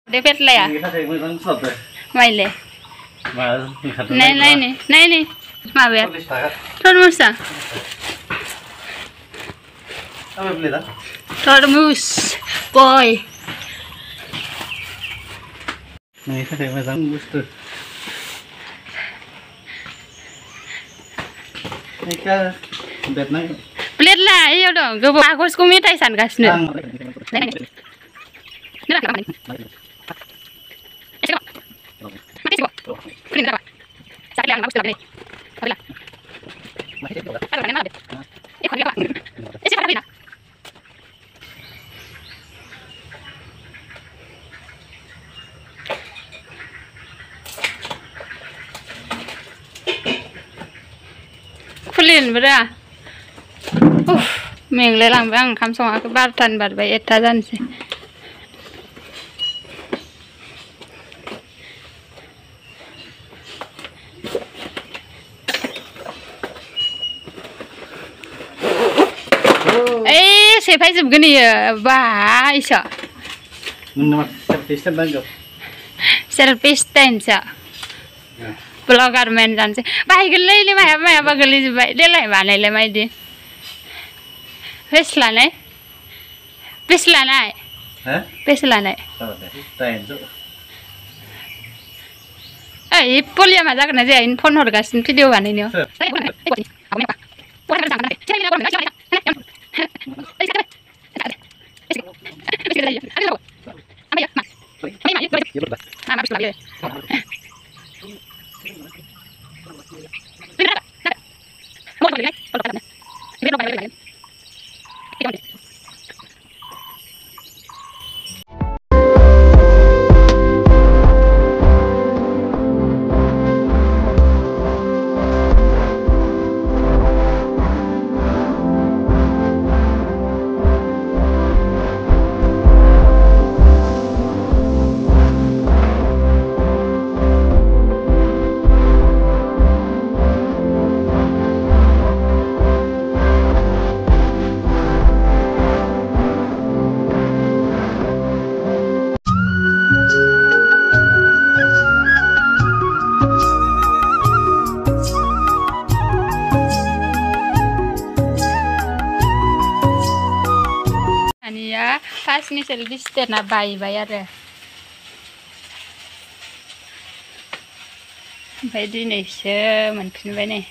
Deh Petlaya. Maile. Nih. Maaf. Terus Termus, boy. Nih, saya masang bustu. Ini kan bednya. Petlaya, iya dong. Gue bagus kumita isan kasih. Kulin berah. Mình lấy làm băng khám xong cái bát thần bát vậy ta dân gì. Ê, sẽ phải dùng cái này bà sợ. Self-pistol sợ. Blogger men dan sih. Baik geli ni mah apa geli sih baik. Dia lah mana le mai dia. Peslan eh. Peslan ai. Hah? Peslan ai. Stansw. Eh, pol ya mazak na je in phone orgasin video bani ni. Ya, pas nih selfie na bayar ya. Bayar di nih, semantin nih.